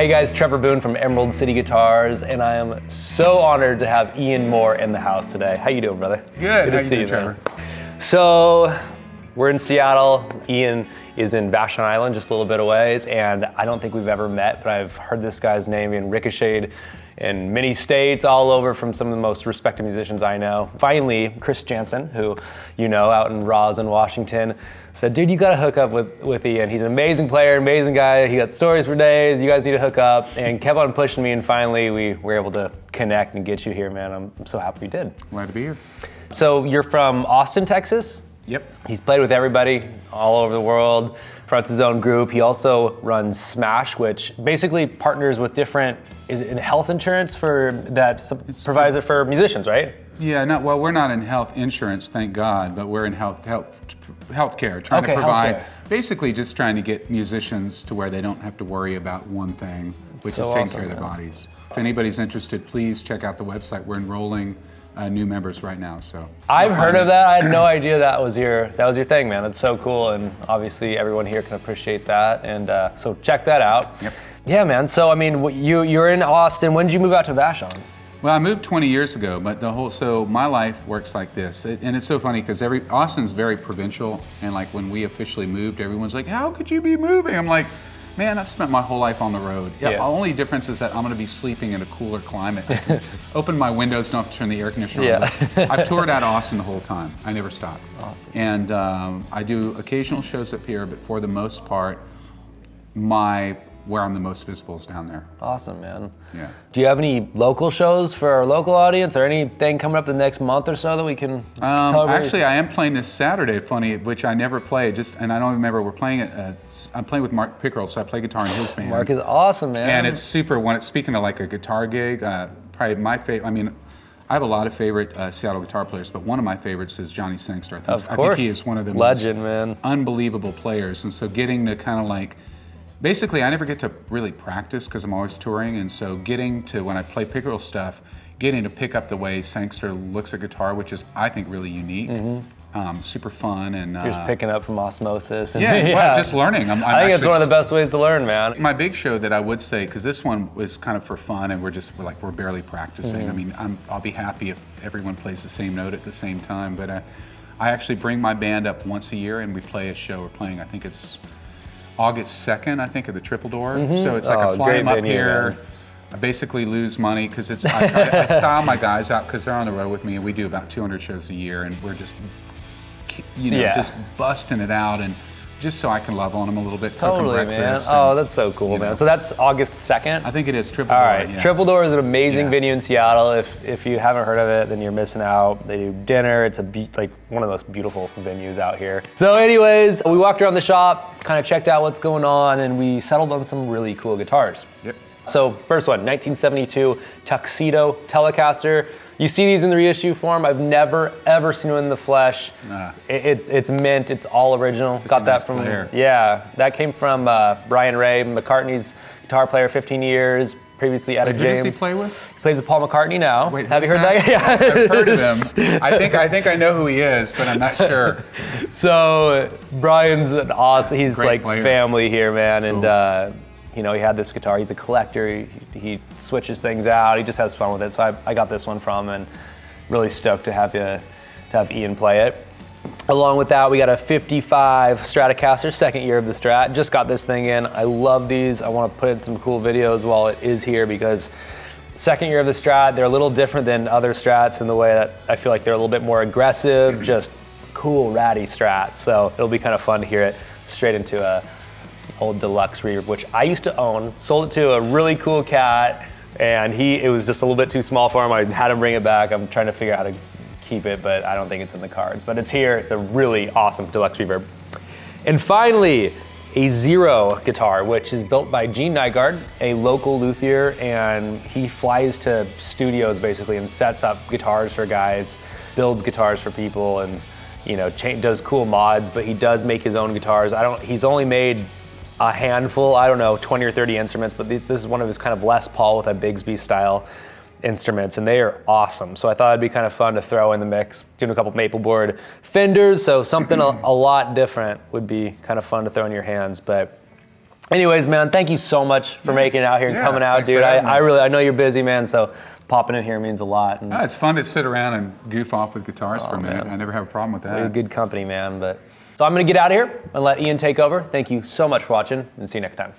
Hey guys, Trevor Boone from Emerald City Guitars, and I am so honored to have Ian Moore in the house today. How you doing, brother? Good. How you doing, Trevor? So, we're in Seattle. Ian is in Vashon Island, just a little bit away, and I don't think we've ever met, but I've heard this guy's name being ricocheted in many states, all over, from some of the most respected musicians I know. Finally, Chris Jansen, who you know, out in Roslyn, Washington, said, dude, you gotta hook up with Ian. He's an amazing player, amazing guy. He got stories for days. You guys need to hook up, and kept on pushing me, and finally we were able to connect and get you here, man. I'm so happy we did. Glad to be here. So you're from Austin, Texas? Yep. He's played with everybody all over the world, fronts his own group. He also runs Smash, which basically partners with different, is it health insurance provides it for musicians, right? Yeah, well, we're not in health insurance, thank God, but we're in healthcare, trying to provide, basically just trying to get musicians to where they don't have to worry about one thing, which is taking care of their bodies. If anybody's interested, please check out the website. We're enrolling new members right now. So I've heard of that. I had no idea that was your thing, man. That's so cool, and obviously everyone here can appreciate that. And so check that out. Yep. Yeah, man. So I mean, you're in Austin. When did you move out to Vashon? Well, I moved 20 years ago, but so my life works like this, and it's so funny because Austin's very provincial, and like when we officially moved, everyone's like, "How could you be moving?" I'm like, man, I've spent my whole life on the road. Yeah. The only difference is that I'm going to be sleeping in a cooler climate. Open my windows, don't have to turn the air conditioner on. I've toured out of Austin the whole time. I never stopped. Awesome. And I do occasional shows up here, but for the most part, where I'm the most visible is down there. Awesome, man. Yeah. Do you have any local shows for our local audience, or anything coming up the next month or so that we can tell everybody? Actually, I am playing this Saturday, which I never play. And I don't remember. We're playing it. I'm playing with Mark Pickerel, so I play guitar in his band. Mark is awesome, man. And it's super. Speaking of like a guitar gig, probably my favorite. I mean, I have a lot of favorite Seattle guitar players, but one of my favorites is Johnny Sangster. I think he is one of the legend, man, unbelievable players. And so getting to kind of like. Basically, I never get to really practice because I'm always touring, and so getting to, when I play Pickerel stuff, getting to pick up the way Sangster looks at guitar, which is, I think, really unique, super fun, and you're just picking up from osmosis. And well, just learning. I think it's one of the best ways to learn, man. My big show that I would say, because this one was kind of for fun, and we're barely practicing. I mean, I'll be happy if everyone plays the same note at the same time, but I actually bring my band up once a year, and we play a show. We're playing, I think it's August 2nd, I think, at the Triple Door. So it's like I fly them up here. Man. I basically lose money because I style my guys out because they're on the road with me, and we do about 200 shows a year, and we're just, just busting it out, and just so I can love on them a little bit. Totally, man. Oh, that's so cool, man. So that's August 2nd? I think it is, Triple Door. All right, Triple Door is an amazing venue in Seattle. If you haven't heard of it, then you're missing out. They do dinner. It's like one of the most beautiful venues out here. So anyways, we walked around the shop, kind of checked out what's going on, and we settled on some really cool guitars. Yep. So first one, 1972 Tuxedo Telecaster. You see these in the reissue form. I've never ever seen one in the flesh. It's mint. It's all original. Got that from that came from Brian Ray, McCartney's guitar player, 15 years. Previously Etta James. Who does he play with? He plays with Paul McCartney now. Wait, have you heard that? Yeah, I've heard of him. I think I know who he is, but I'm not sure. So Brian's an awesome. He's Great like player. family here, man, and. He had this guitar. He's a collector. He switches things out. He just has fun with it. So I got this one from him, and really stoked to have Ian play it. Along with that, we got a 55 Stratocaster, second year of the Strat. Just got this thing in. I love these. I want to put in some cool videos while it is here because second year of the Strat, they're a little different than other Strats in the way that I feel like they're a little bit more aggressive, just cool, ratty Strat. So it'll be kind of fun to hear it straight into a old Deluxe Reverb, which I used to own. Sold it to a really cool cat, and it was just a little bit too small for him. I had him bring it back. I'm trying to figure out how to keep it, but I don't think it's in the cards. But it's here. It's a really awesome Deluxe Reverb. And finally, a Zero guitar, which is built by Gene Nygard, a local luthier, and he flies to studios basically and sets up guitars for guys, builds guitars for people, and does cool mods. But he does make his own guitars. He's only made a handful, 20 or 30 instruments, but this is one of his kind of Les Paul with a Bigsby style instruments, and they are awesome. So I thought it'd be kind of fun to throw in the mix, doing a couple Mapleboard Fenders, so something a lot different would be kind of fun to throw in your hands. But Anyways, man, thank you so much for making it out here and Yeah, coming out, thanks dude. for having me. I know you're busy, man, so popping in here means a lot. And It's fun to sit around and goof off with guitars for a minute. man. I never have a problem with you're that. good company, man. So I'm gonna get out of here and let Ian take over. Thank you so much for watching, and see you next time.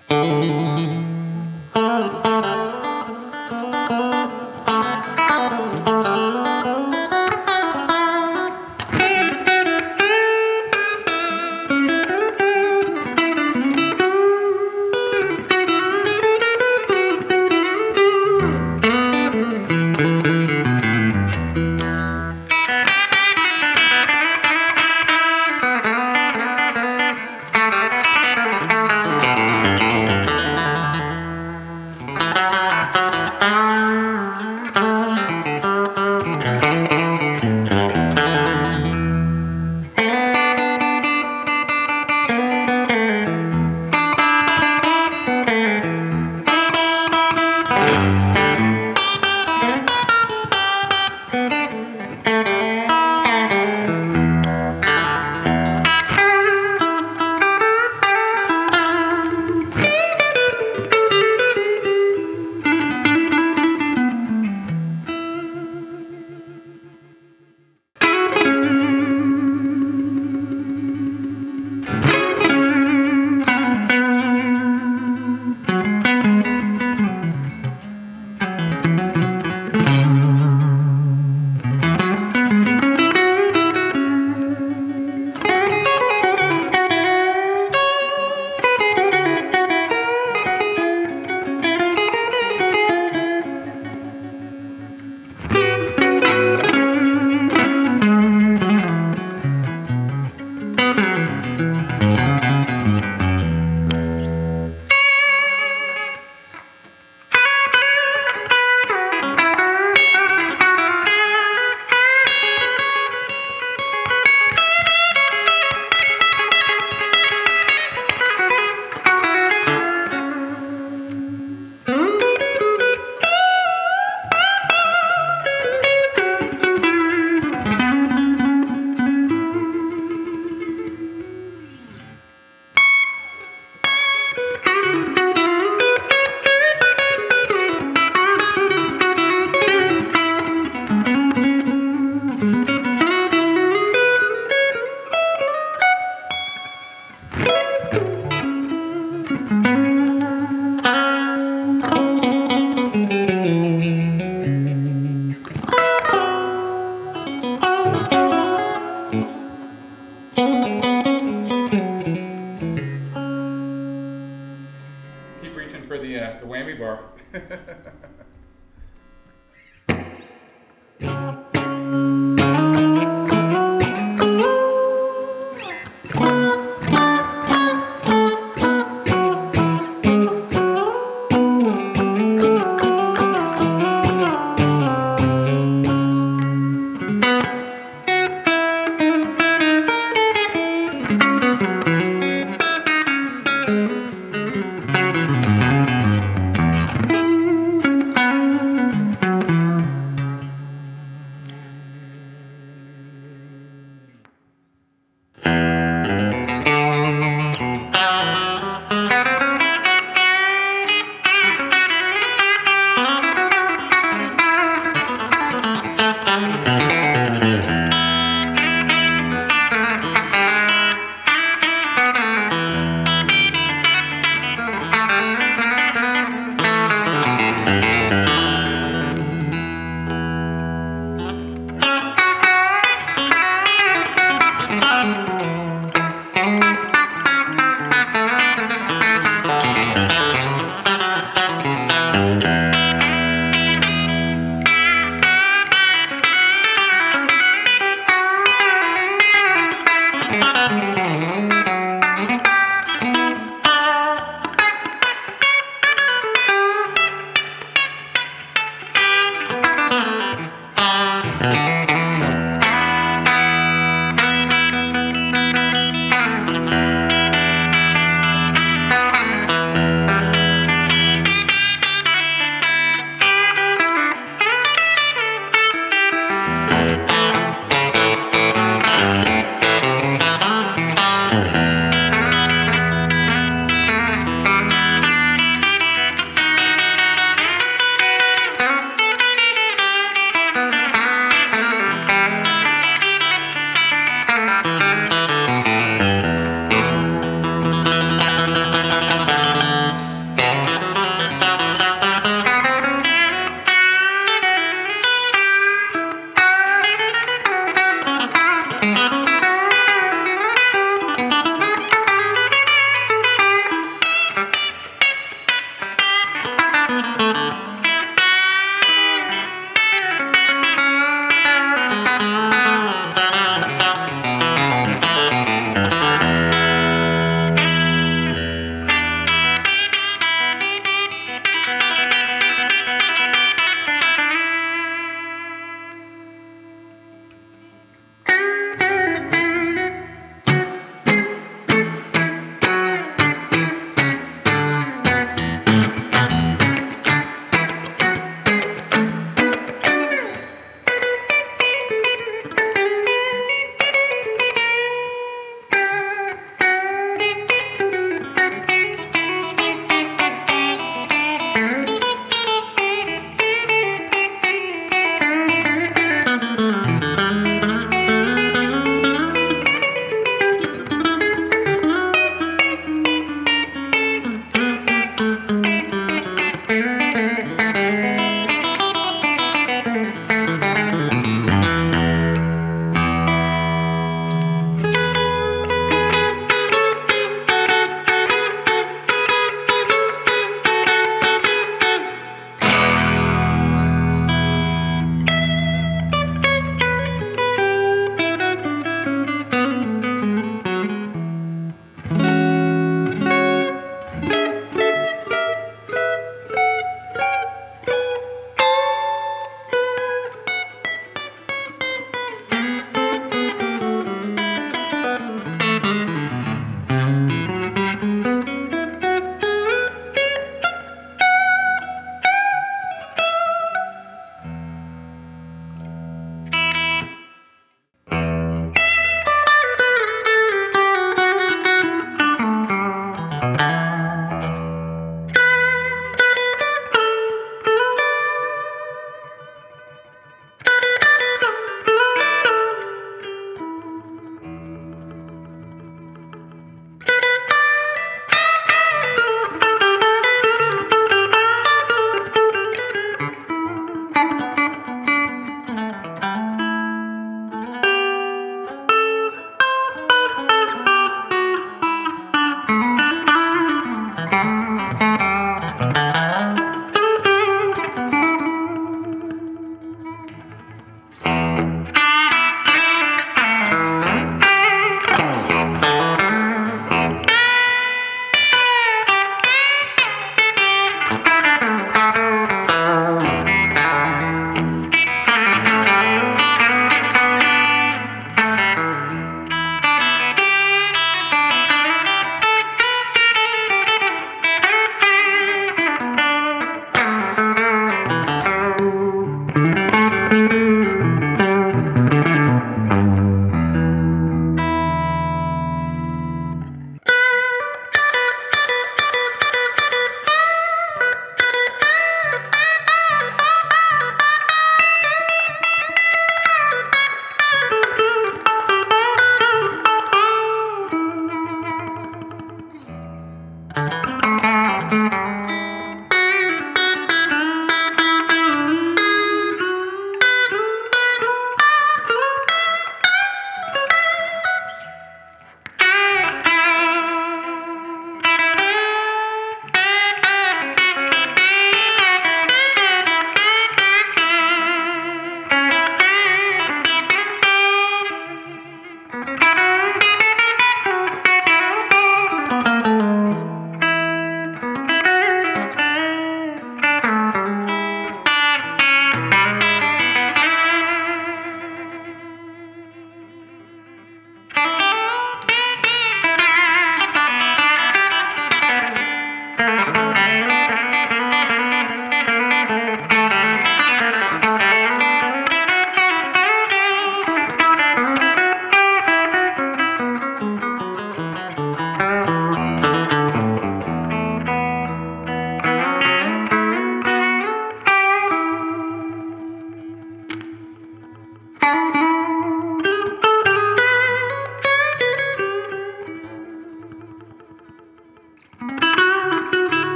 Keep reaching for the whammy bar.